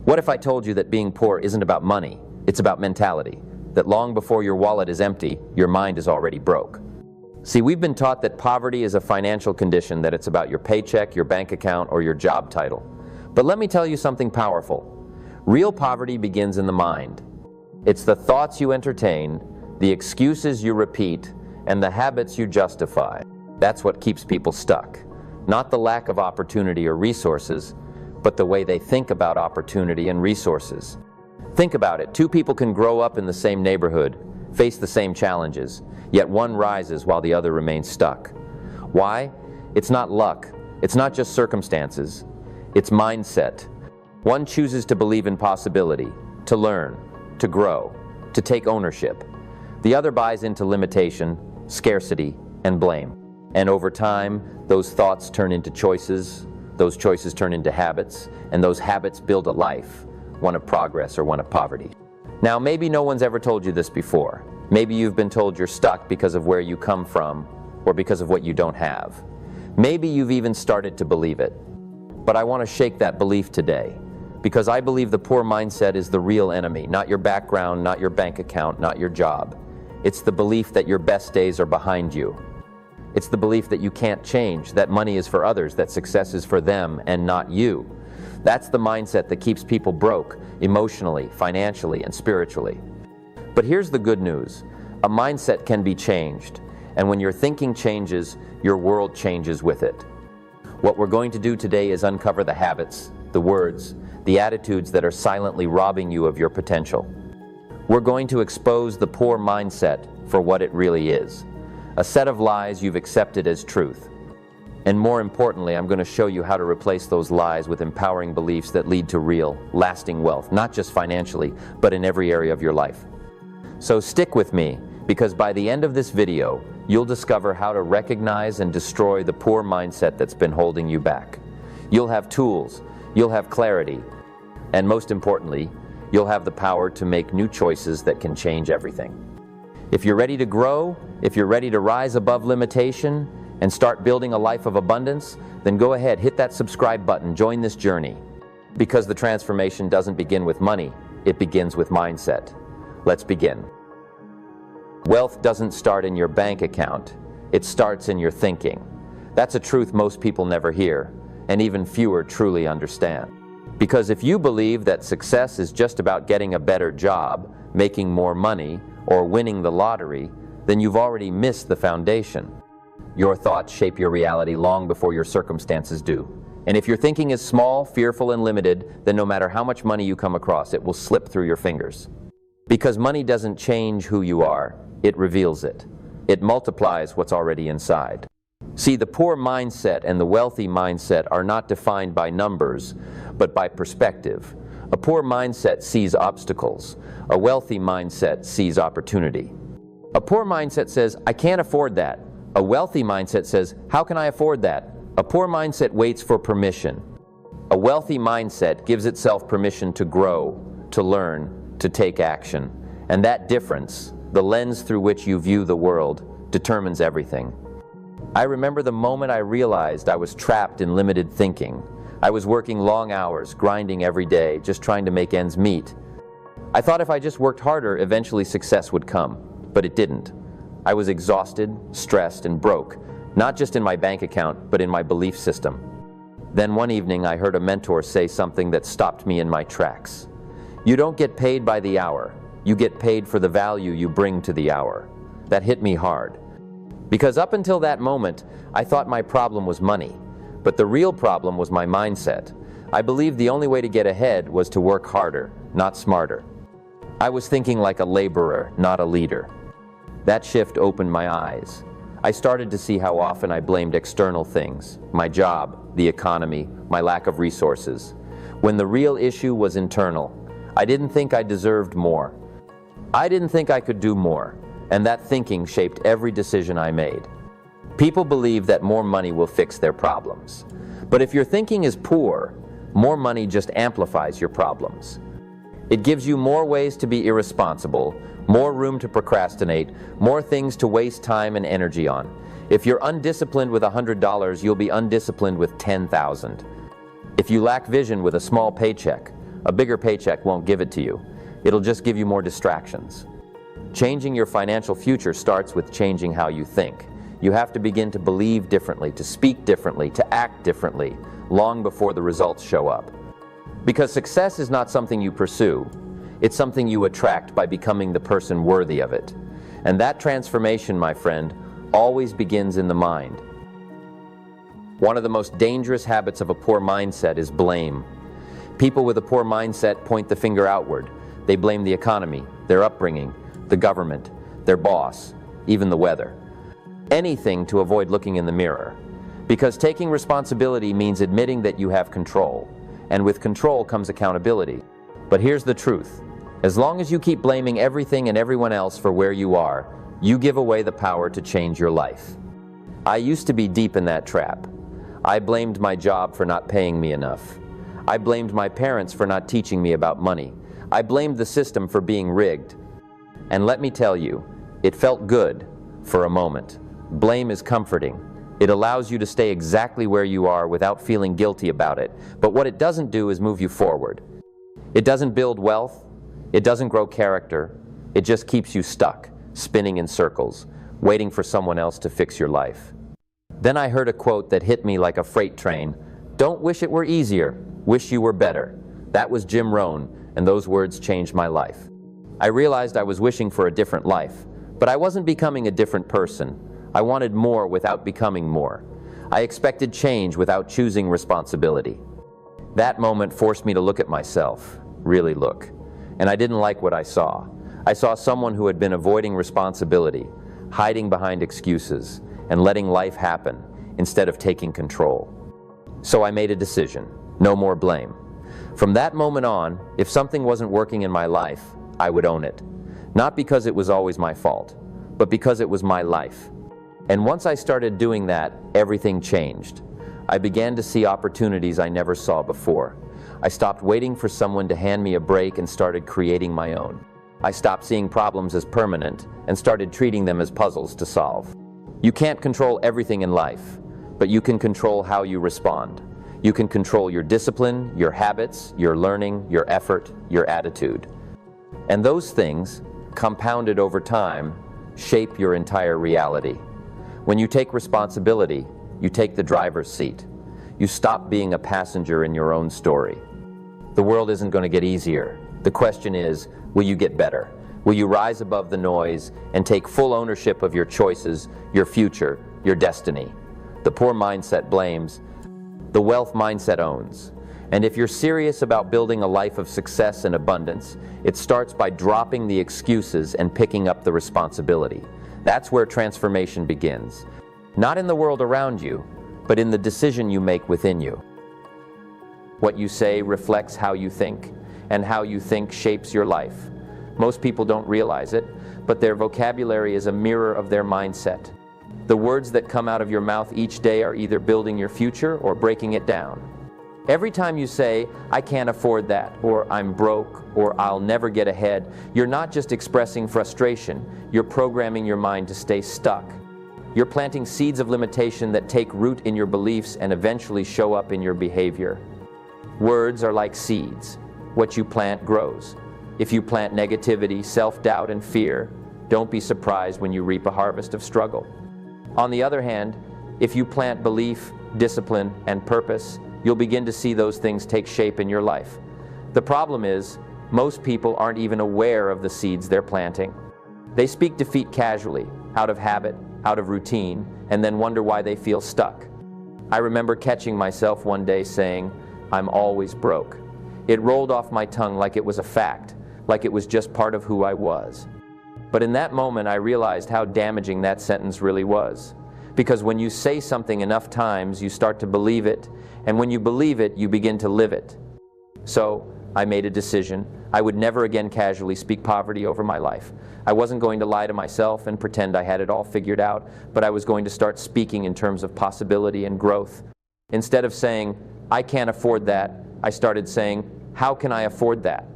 What if I told you that being poor isn't about money, it's about mentality? That long before your wallet is empty, your mind is already broke. See, we've been taught that poverty is a financial condition, that it's about your paycheck, your bank account, or your job title. But let me tell you something powerful. Real poverty begins in the mind. It's the thoughts you entertain, the excuses you repeat, and the habits you justify. That's what keeps people stuck. Not the lack of opportunity or resources, but the way they think about opportunity and resources. Think about it. Two people can grow up in the same neighborhood, face the same challenges, yet one rises while the other remains stuck. Why? It's not luck. It's not just circumstances. It's mindset. One chooses to believe in possibility, to learn, to grow, to take ownership. The other buys into limitation, scarcity, and blame. And over time, those thoughts turn into choices, those choices turn into habits, and those habits build a life, one of progress or one of poverty. Now, maybe no one's ever told you this before. Maybe you've been told you're stuck because of where you come from or because of what you don't have. Maybe you've even started to believe it. But I want to shake that belief today, because I believe the poor mindset is the real enemy, not your background, not your bank account, not your job. It's the belief that your best days are behind you. It's the belief that you can't change, that money is for others, that success is for them and not you. That's the mindset that keeps people broke, emotionally, financially, and spiritually. But here's the good news. A mindset can be changed, and when your thinking changes, your world changes with it. What we're going to do today is uncover the habits, the words, the attitudes that are silently robbing you of your potential. We're going to expose the poor mindset for what it really is. A set of lies you've accepted as truth. And more importantly, I'm going to show you how to replace those lies with empowering beliefs that lead to real, lasting wealth, not just financially, but in every area of your life. So stick with me, because by the end of this video, you'll discover how to recognize and destroy the poor mindset that's been holding you back. You'll have tools, you'll have clarity, and most importantly, you'll have the power to make new choices that can change everything. If you're ready to grow, if you're ready to rise above limitation and start building a life of abundance, then go ahead, hit that subscribe button, join this journey. Because the transformation doesn't begin with money, it begins with mindset. Let's begin. Wealth doesn't start in your bank account, it starts in your thinking. That's a truth most people never hear, and even fewer truly understand. Because if you believe that success is just about getting a better job, making more money, or winning the lottery, then you've already missed the foundation. Your thoughts shape your reality long before your circumstances do. And if your thinking is small, fearful, and limited, then no matter how much money you come across, it will slip through your fingers. Because money doesn't change who you are, it reveals it. It multiplies what's already inside. See, the poor mindset and the wealthy mindset are not defined by numbers, but by perspective. A poor mindset sees obstacles. A wealthy mindset sees opportunity. A poor mindset says, I can't afford that. A wealthy mindset says, how can I afford that? A poor mindset waits for permission. A wealthy mindset gives itself permission to grow, to learn, to take action. And that difference, the lens through which you view the world, determines everything. I remember the moment I realized I was trapped in limited thinking. I was working long hours, grinding every day, just trying to make ends meet. I thought if I just worked harder, eventually success would come, but it didn't. I was exhausted, stressed, and broke, not just in my bank account, but in my belief system. Then one evening, I heard a mentor say something that stopped me in my tracks. You don't get paid by the hour. You get paid for the value you bring to the hour. That hit me hard. Because up until that moment, I thought my problem was money. But the real problem was my mindset. I believed the only way to get ahead was to work harder, not smarter. I was thinking like a laborer, not a leader. That shift opened my eyes. I started to see how often I blamed external things, my job, the economy, my lack of resources, when the real issue was internal. I didn't think I deserved more. I didn't think I could do more, and that thinking shaped every decision I made. People believe that more money will fix their problems. But if your thinking is poor, more money just amplifies your problems. It gives you more ways to be irresponsible, more room to procrastinate, more things to waste time and energy on. If you're undisciplined with $100, you'll be undisciplined with 10,000. If you lack vision with a small paycheck, A bigger paycheck won't give it to you. It'll just give you more distractions. Changing your financial future starts with changing how you think. You have to begin to believe differently, to speak differently, to act differently, long before the results show up. Because success is not something you pursue, it's something you attract by becoming the person worthy of it. And that transformation, my friend, always begins in the mind. One of the most dangerous habits of a poor mindset is blame. People with a poor mindset point the finger outward. They blame the economy, their upbringing, the government, their boss, even the weather. Anything to avoid looking in the mirror. Because taking responsibility means admitting that you have control. And with control comes accountability. But here's the truth. As long as you keep blaming everything and everyone else for where you are, you give away the power to change your life. I used to be deep in that trap. I blamed my job for not paying me enough. I blamed my parents for not teaching me about money. I blamed the system for being rigged. And let me tell you, it felt good for a moment. Blame is comforting. It allows you to stay exactly where you are without feeling guilty about it. But what it doesn't do is move you forward. It doesn't build wealth. It doesn't grow character. It just keeps you stuck, spinning in circles, waiting for someone else to fix your life. Then I heard a quote that hit me like a freight train. Don't wish it were easier, wish you were better. That was Jim Rohn, and those words changed my life. I realized I was wishing for a different life, but I wasn't becoming a different person. I wanted more without becoming more. I expected change without choosing responsibility. That moment forced me to look at myself, really look. And I didn't like what I saw. I saw someone who had been avoiding responsibility, hiding behind excuses, and letting life happen instead of taking control. So I made a decision, no more blame. From that moment on, if something wasn't working in my life, I would own it. Not because it was always my fault, but because it was my life. And once I started doing that, everything changed. I began to see opportunities I never saw before. I stopped waiting for someone to hand me a break and started creating my own. I stopped seeing problems as permanent and started treating them as puzzles to solve. You can't control everything in life, but you can control how you respond. You can control your discipline, your habits, your learning, your effort, your attitude. And those things, compounded over time, shape your entire reality. When you take responsibility, you take the driver's seat. You stop being a passenger in your own story. The world isn't going to get easier. The question is, will you get better? Will you rise above the noise and take full ownership of your choices, your future, your destiny? The poor mindset blames. The wealth mindset owns. And if you're serious about building a life of success and abundance, it starts by dropping the excuses and picking up the responsibility. That's where transformation begins. Not in the world around you, but in the decision you make within you. What you say reflects how you think, and how you think shapes your life. Most people don't realize it, but their vocabulary is a mirror of their mindset. The words that come out of your mouth each day are either building your future or breaking it down. Every time you say, I can't afford that, or I'm broke, or I'll never get ahead, you're not just expressing frustration, you're programming your mind to stay stuck. You're planting seeds of limitation that take root in your beliefs and eventually show up in your behavior. Words are like seeds. What you plant grows. If you plant negativity, self-doubt, and fear, don't be surprised when you reap a harvest of struggle. On the other hand, if you plant belief, discipline, and purpose, you'll begin to see those things take shape in your life. The problem is, most people aren't even aware of the seeds they're planting. They speak defeat casually, out of habit, out of routine, and then wonder why they feel stuck. I remember catching myself one day saying, I'm always broke. It rolled off my tongue like it was a fact, like it was just part of who I was. But in that moment, I realized how damaging that sentence really was. Because when you say something enough times, you start to believe it, and when you believe it, you begin to live it. So, I made a decision. I would never again casually speak poverty over my life. I wasn't going to lie to myself and pretend I had it all figured out, but I was going to start speaking in terms of possibility and growth. Instead of saying, I can't afford that, I started saying, how can I afford that?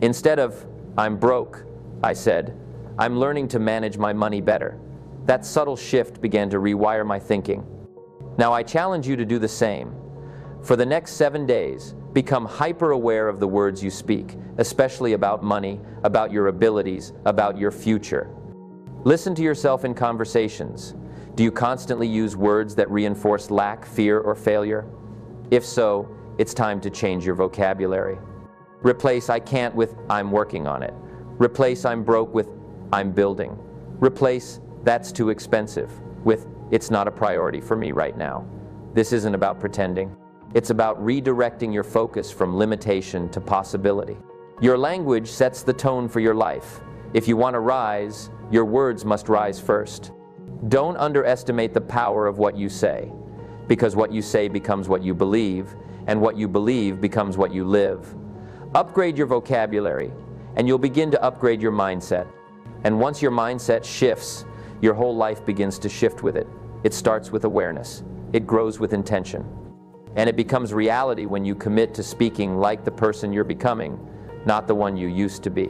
Instead of, I'm broke, I said, I'm learning to manage my money better. That subtle shift began to rewire my thinking. Now I challenge you to do the same. For the next 7 days, Become hyper-aware of the words you speak, especially about money, about your abilities, about your future. Listen to yourself in conversations. Do you constantly use words that reinforce lack, fear, or failure? If so, it's time to change your vocabulary. Replace "I can't" with "I'm working on it." Replace "I'm broke" with "I'm building." Replace "That's too expensive" with "It's not a priority for me right now." This isn't about pretending. It's about redirecting your focus from limitation to possibility. Your language sets the tone for your life. If you want to rise, your words must rise first. Don't underestimate the power of what you say, because what you say becomes what you believe, and what you believe becomes what you live. Upgrade your vocabulary, and you'll begin to upgrade your mindset. And once your mindset shifts, your whole life begins to shift with it. It starts with awareness. It grows with intention. And it becomes reality when you commit to speaking like the person you're becoming, not the one you used to be.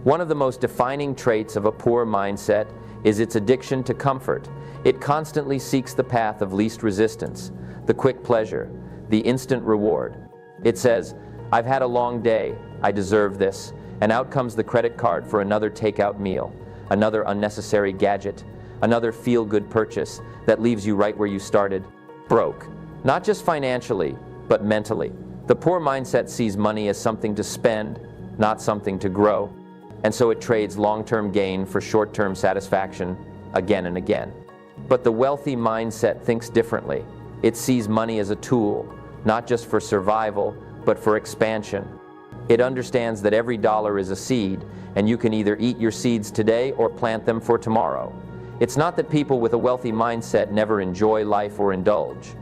One of the most defining traits of a poor mindset is its addiction to comfort. It constantly seeks the path of least resistance, the quick pleasure, the instant reward. It says, "I've had a long day, I deserve this," and out comes the credit card for another takeout meal, another unnecessary gadget, another feel-good purchase that leaves you right where you started, broke. Not just financially, but mentally. The poor mindset sees money as something to spend, not something to grow. And so it trades long-term gain for short-term satisfaction again and again. But the wealthy mindset thinks differently. It sees money as a tool, not just for survival, but for expansion. It understands that every dollar is a seed, and you can either eat your seeds today or plant them for tomorrow. It's not that people with a wealthy mindset never enjoy life or indulge.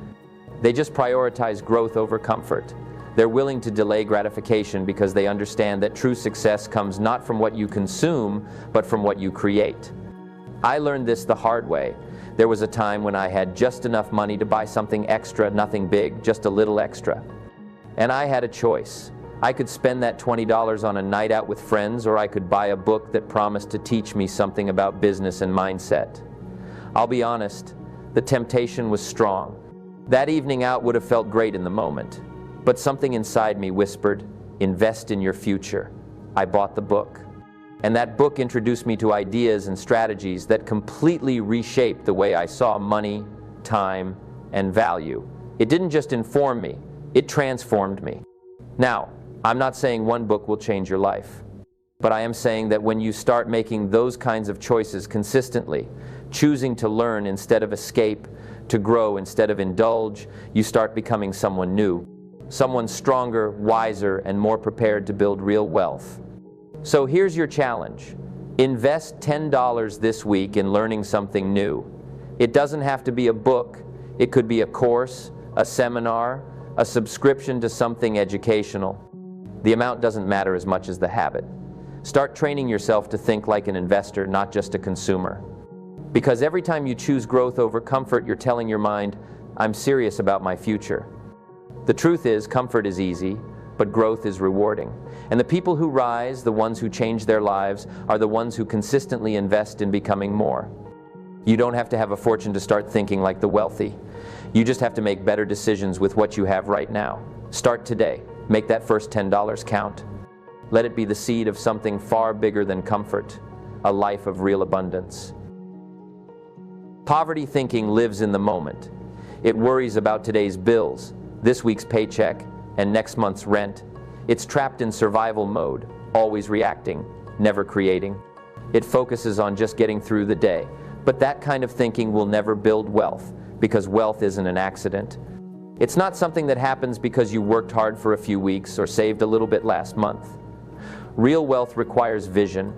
They just prioritize growth over comfort. They're willing to delay gratification because they understand that true success comes not from what you consume, but from what you create. I learned this the hard way. There was a time when I had just enough money to buy something extra, nothing big, just a little extra. And I had a choice. I could spend that $20 on a night out with friends, or I could buy a book that promised to teach me something about business and mindset. I'll be honest, the temptation was strong. That evening out would have felt great in the moment, but something inside me whispered, "Invest in your future." I bought the book, and that book introduced me to ideas and strategies that completely reshaped the way I saw money, time, and value. It didn't just inform me, it transformed me. Now, I'm not saying one book will change your life, but I am saying that when you start making those kinds of choices consistently, choosing to learn instead of escape, to grow instead of indulge, you start becoming someone new, someone stronger, wiser, and more prepared to build real wealth. So here's your challenge. Invest $10 this week in learning something new. It doesn't have to be a book. It could be a course, a seminar, a subscription to something educational. The amount doesn't matter as much as the habit. Start training yourself to think like an investor, not just a consumer. Because every time you choose growth over comfort, you're telling your mind, "I'm serious about my future." The truth is, comfort is easy, but growth is rewarding. And the people who rise, the ones who change their lives, are the ones who consistently invest in becoming more. You don't have to have a fortune to start thinking like the wealthy. You just have to make better decisions with what you have right now. Start today. Make that first $10 count. Let it be the seed of something far bigger than comfort, a life of real abundance. Poverty thinking lives in the moment. It worries about today's bills, this week's paycheck, and next month's rent. It's trapped in survival mode, always reacting, never creating. It focuses on just getting through the day. But that kind of thinking will never build wealth, because wealth isn't an accident. It's not something that happens because you worked hard for a few weeks or saved a little bit last month. Real wealth requires vision,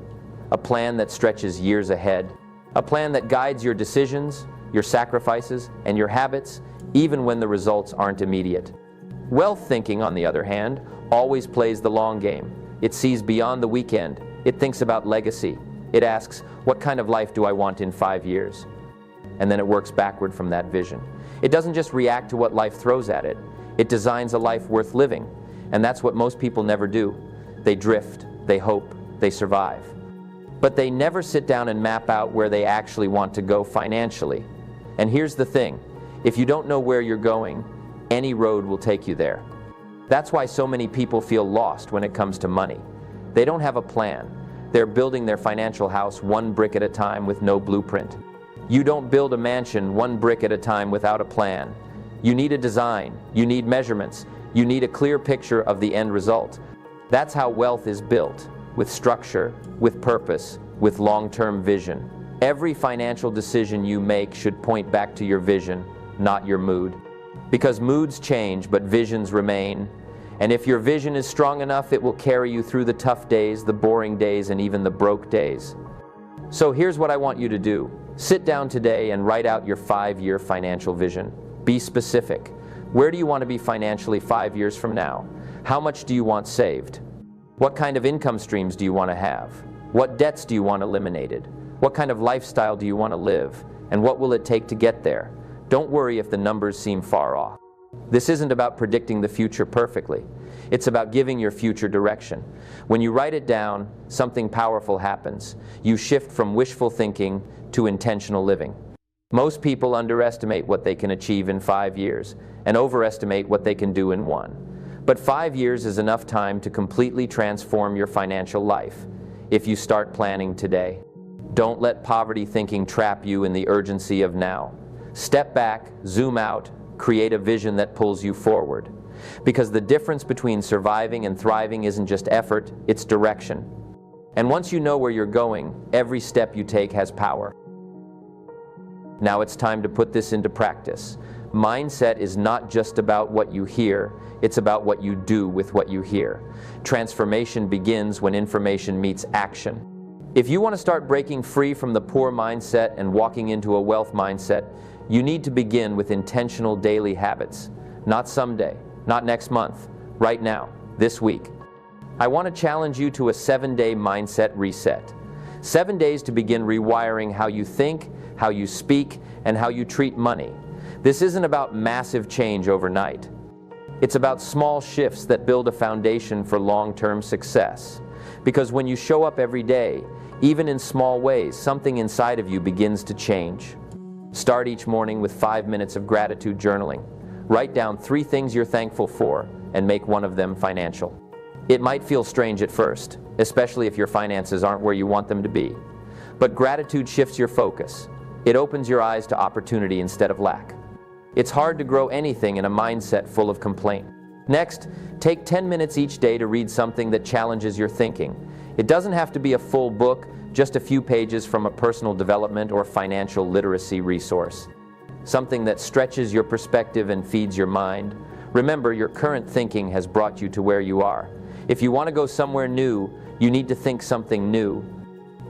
a plan that stretches years ahead, a plan that guides your decisions, your sacrifices, and your habits, even when the results aren't immediate. Wealth thinking, on the other hand, always plays the long game. It sees beyond the weekend. It thinks about legacy. It asks, what kind of life do I want in 5 years? And then it works backward from that vision. It doesn't just react to what life throws at it. It designs a life worth living. And that's what most people never do. They drift, they hope, they survive. But they never sit down and map out where they actually want to go financially. And here's the thing, if you don't know where you're going, any road will take you there. That's why so many people feel lost when it comes to money. They don't have a plan. They're building their financial house one brick at a time with no blueprint. You don't build a mansion one brick at a time without a plan. You need a design, you need measurements, you need a clear picture of the end result. That's how wealth is built, with structure, with purpose, with long-term vision. Every financial decision you make should point back to your vision, not your mood. Because moods change, but visions remain. And if your vision is strong enough, it will carry you through the tough days, the boring days, and even the broke days. So here's what I want you to do. Sit down today and write out your 5-year financial vision. Be specific. Where do you want to be financially 5 years from now? How much do you want saved? What kind of income streams do you want to have? What debts do you want eliminated? What kind of lifestyle do you want to live? And what will it take to get there? Don't worry if the numbers seem far off. This isn't about predicting the future perfectly. It's about giving your future direction. When you write it down, something powerful happens. You shift from wishful thinking to intentional living. Most people underestimate what they can achieve in 5 years and overestimate what they can do in 1. But 5 years is enough time to completely transform your financial life if you start planning today. Don't let poverty thinking trap you in the urgency of now. Step back, zoom out, create a vision that pulls you forward. Because the difference between surviving and thriving isn't just effort, it's direction. And once you know where you're going, every step you take has power. Now it's time to put this into practice. Mindset is not just about what you hear, it's about what you do with what you hear. Transformation begins when information meets action. If you want to start breaking free from the poor mindset and walking into a wealth mindset, you need to begin with intentional daily habits. Not someday, not next month, right now, this week. I want to challenge you to a 7-day mindset reset. 7 days to begin rewiring how you think, how you speak, and how you treat money. This isn't about massive change overnight. It's about small shifts that build a foundation for long-term success. Because when you show up every day, even in small ways, something inside of you begins to change. Start each morning with 5 minutes of gratitude journaling. Write down 3 things you're thankful for and make one of them financial. It might feel strange at first, especially if your finances aren't where you want them to be. But gratitude shifts your focus. It opens your eyes to opportunity instead of lack. It's hard to grow anything in a mindset full of complaint. Next, take 10 minutes each day to read something that challenges your thinking. It doesn't have to be a full book, just a few pages from a personal development or financial literacy resource. Something that stretches your perspective and feeds your mind. Remember, your current thinking has brought you to where you are. If you want to go somewhere new, you need to think something new.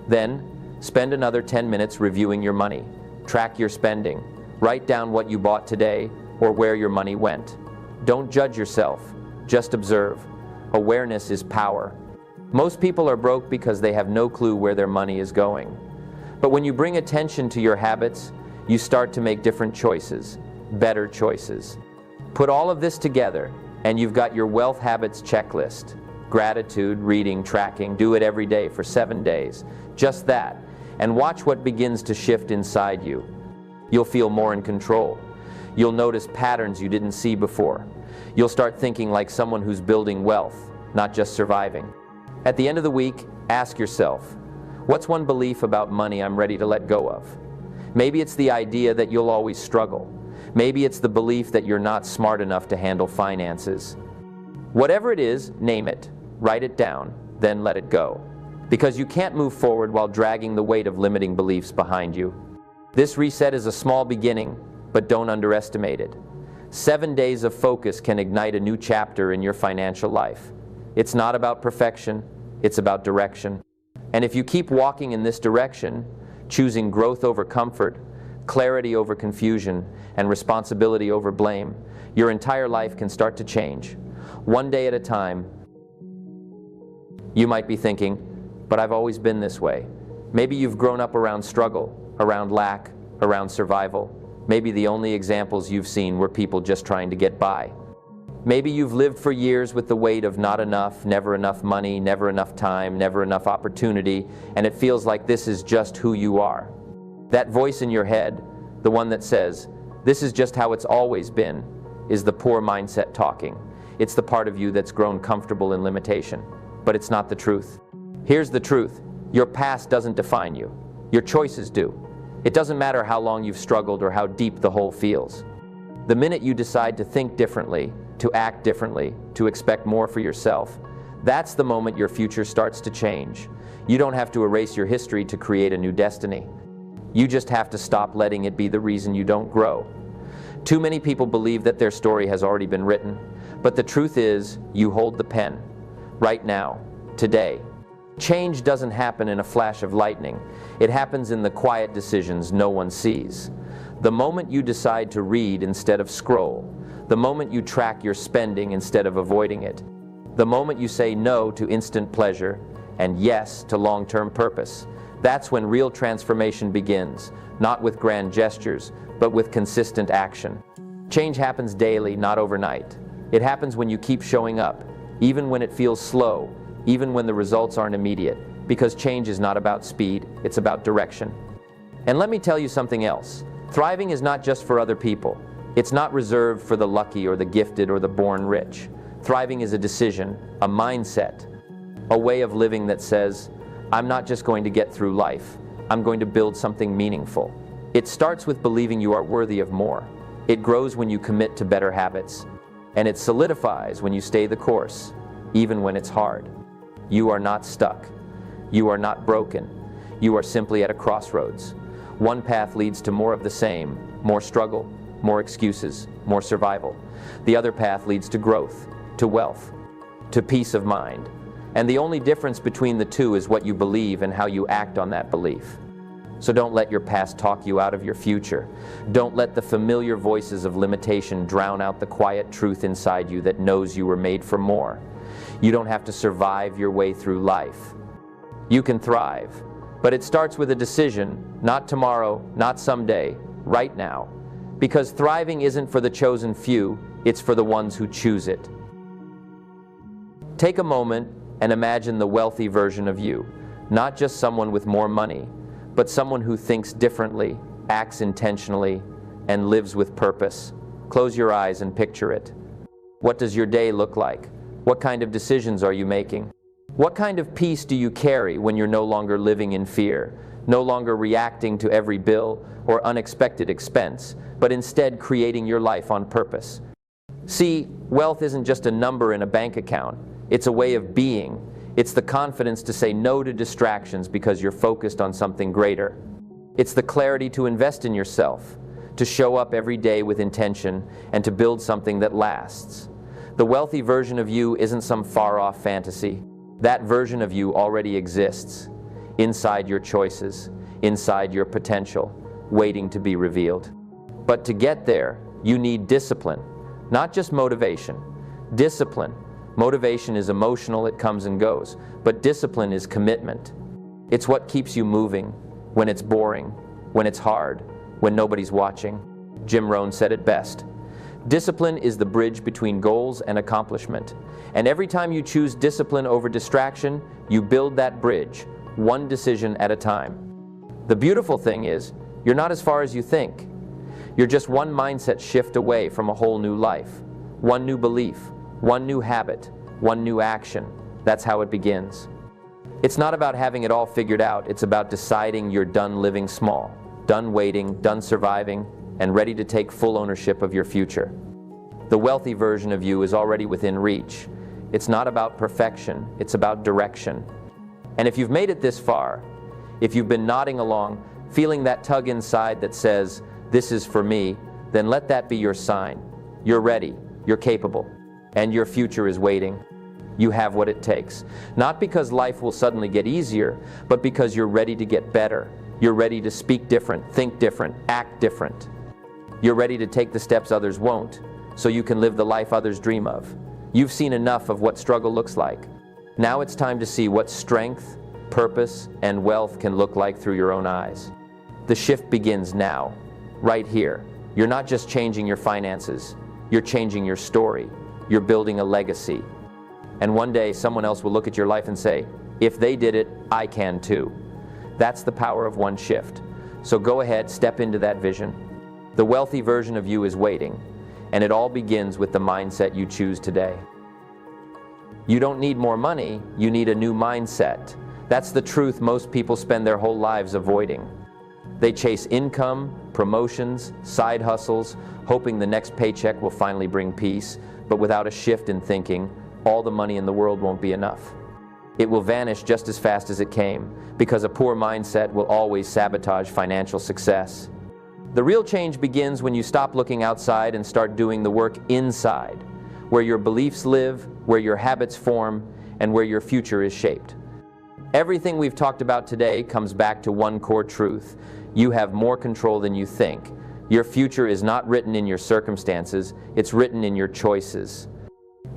Then, spend another 10 minutes reviewing your money. Track your spending. Write down what you bought today or where your money went. Don't judge yourself, just observe. Awareness is power. Most people are broke because they have no clue where their money is going. But when you bring attention to your habits, you start to make different choices, better choices. Put all of this together, and you've got your wealth habits checklist. Gratitude, reading, tracking, do it every day for 7 days. Just that, and watch what begins to shift inside you. You'll feel more in control. You'll notice patterns you didn't see before. You'll start thinking like someone who's building wealth, not just surviving. At the end of the week, ask yourself, what's one belief about money I'm ready to let go of? Maybe it's the idea that you'll always struggle. Maybe it's the belief that you're not smart enough to handle finances. Whatever it is, name it, write it down, then let it go. Because you can't move forward while dragging the weight of limiting beliefs behind you. This reset is a small beginning, but don't underestimate it. 7 days of focus can ignite a new chapter in your financial life. It's not about perfection, it's about direction. And if you keep walking in this direction, choosing growth over comfort, clarity over confusion, and responsibility over blame, your entire life can start to change. One day at a time. You might be thinking, but I've always been this way. Maybe you've grown up around struggle, around lack, around survival. Maybe the only examples you've seen were people just trying to get by. Maybe you've lived for years with the weight of not enough, never enough money, never enough time, never enough opportunity, and it feels like this is just who you are. That voice in your head, the one that says, this is just how it's always been, is the poor mindset talking. It's the part of you that's grown comfortable in limitation. But it's not the truth. Here's the truth. Your past doesn't define you. Your choices do. It doesn't matter how long you've struggled or how deep the hole feels. The minute you decide to think differently, to act differently, to expect more for yourself, that's the moment your future starts to change. You don't have to erase your history to create a new destiny. You just have to stop letting it be the reason you don't grow. Too many people believe that their story has already been written, but the truth is, you hold the pen. Right now, today. Change doesn't happen in a flash of lightning. It happens in the quiet decisions no one sees. The moment you decide to read instead of scroll, the moment you track your spending instead of avoiding it, the moment you say no to instant pleasure and yes to long-term purpose, that's when real transformation begins, not with grand gestures, but with consistent action. Change happens daily, not overnight. It happens when you keep showing up, even when it feels slow, even when the results aren't immediate, because change is not about speed, it's about direction. And let me tell you something else. Thriving is not just for other people. It's not reserved for the lucky or the gifted or the born rich. Thriving is a decision, a mindset, a way of living that says, I'm not just going to get through life, I'm going to build something meaningful. It starts with believing you are worthy of more. It grows when you commit to better habits, and it solidifies when you stay the course, even when it's hard. You are not stuck. You are not broken. You are simply at a crossroads. One path leads to more of the same, more struggle, more excuses, more survival. The other path leads to growth, to wealth, to peace of mind. And the only difference between the two is what you believe and how you act on that belief. So don't let your past talk you out of your future. Don't let the familiar voices of limitation drown out the quiet truth inside you that knows you were made for more. You don't have to survive your way through life. You can thrive, but it starts with a decision, not tomorrow, not someday, right now. Because thriving isn't for the chosen few, it's for the ones who choose it. Take a moment and imagine the wealthy version of you, not just someone with more money, but someone who thinks differently, acts intentionally, and lives with purpose. Close your eyes and picture it. What does your day look like? What kind of decisions are you making? What kind of peace do you carry when you're no longer living in fear, no longer reacting to every bill or unexpected expense, but instead creating your life on purpose? See, wealth isn't just a number in a bank account. It's a way of being. It's the confidence to say no to distractions because you're focused on something greater. It's the clarity to invest in yourself, to show up every day with intention, and to build something that lasts. The wealthy version of you isn't some far-off fantasy. That version of you already exists, inside your choices, inside your potential, waiting to be revealed. But to get there, you need discipline, not just motivation. Discipline. Motivation is emotional, it comes and goes, but discipline is commitment. It's what keeps you moving when it's boring, when it's hard, when nobody's watching. Jim Rohn said it best. Discipline is the bridge between goals and accomplishment. And every time you choose discipline over distraction, you build that bridge, one decision at a time. The beautiful thing is, you're not as far as you think. You're just one mindset shift away from a whole new life, one new belief, one new habit, one new action. That's how it begins. It's not about having it all figured out. It's about deciding you're done living small, done waiting, done surviving, and ready to take full ownership of your future. The wealthy version of you is already within reach. It's not about perfection, it's about direction. And if you've made it this far, if you've been nodding along, feeling that tug inside that says, "This is for me," then let that be your sign. You're ready, you're capable, and your future is waiting. You have what it takes. Not because life will suddenly get easier, but because you're ready to get better. You're ready to speak different, think different, act different. You're ready to take the steps others won't, so you can live the life others dream of. You've seen enough of what struggle looks like. Now it's time to see what strength, purpose, and wealth can look like through your own eyes. The shift begins now, right here. You're not just changing your finances, you're changing your story. You're building a legacy. And one day someone else will look at your life and say, "If they did it, I can too." That's the power of one shift. So go ahead, step into that vision. The wealthy version of you is waiting. And it all begins with the mindset you choose today. You don't need more money, you need a new mindset. That's the truth most people spend their whole lives avoiding. They chase income, promotions, side hustles, hoping the next paycheck will finally bring peace, but without a shift in thinking, all the money in the world won't be enough. It will vanish just as fast as it came, because a poor mindset will always sabotage financial success. The real change begins when you stop looking outside and start doing the work inside, where your beliefs live, where your habits form, and where your future is shaped. Everything we've talked about today comes back to one core truth. You have more control than you think. Your future is not written in your circumstances, it's written in your choices.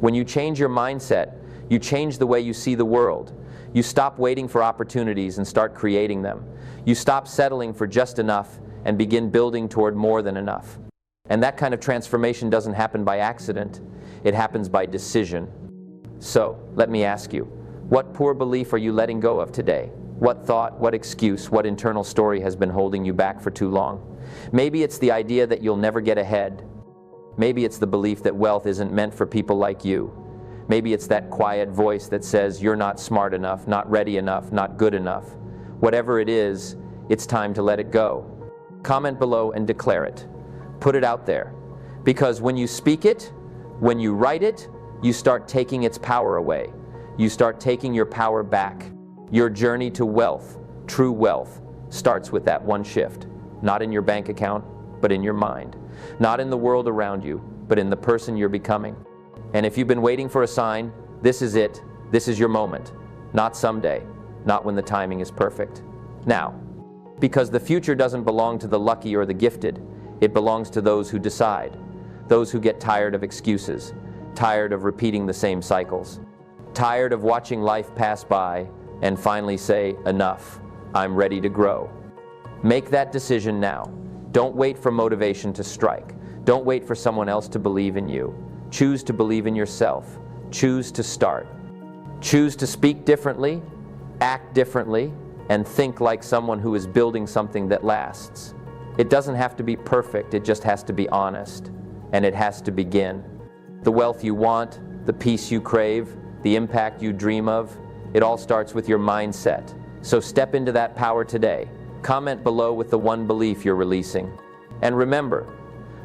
When you change your mindset, you change the way you see the world. You stop waiting for opportunities and start creating them. You stop settling for just enough and begin building toward more than enough. And that kind of transformation doesn't happen by accident. It happens by decision. So, let me ask you, what poor belief are you letting go of today? What thought, what excuse, what internal story has been holding you back for too long? Maybe it's the idea that you'll never get ahead. Maybe it's the belief that wealth isn't meant for people like you. Maybe it's that quiet voice that says you're not smart enough, not ready enough, not good enough. Whatever it is, it's time to let it go. Comment below and declare it. Put it out there. Because when you speak it, when you write it, you start taking its power away. You start taking your power back. Your journey to wealth, true wealth, starts with that one shift. Not in your bank account, but in your mind. Not in the world around you, but in the person you're becoming. And if you've been waiting for a sign, this is it. This is your moment. Not someday. Not when the timing is perfect. Now. Because the future doesn't belong to the lucky or the gifted. It belongs to those who decide. Those who get tired of excuses. Tired of repeating the same cycles. Tired of watching life pass by and finally say, enough. I'm ready to grow. Make that decision now. Don't wait for motivation to strike. Don't wait for someone else to believe in you. Choose to believe in yourself. Choose to start. Choose to speak differently, act differently, and think like someone who is building something that lasts. It doesn't have to be perfect, it just has to be honest. And it has to begin. The wealth you want, the peace you crave, the impact you dream of, it all starts with your mindset. So step into that power today. Comment below with the one belief you're releasing. And remember,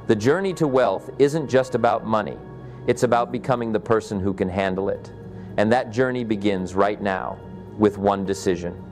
the journey to wealth isn't just about money. It's about becoming the person who can handle it. And that journey begins right now with one decision.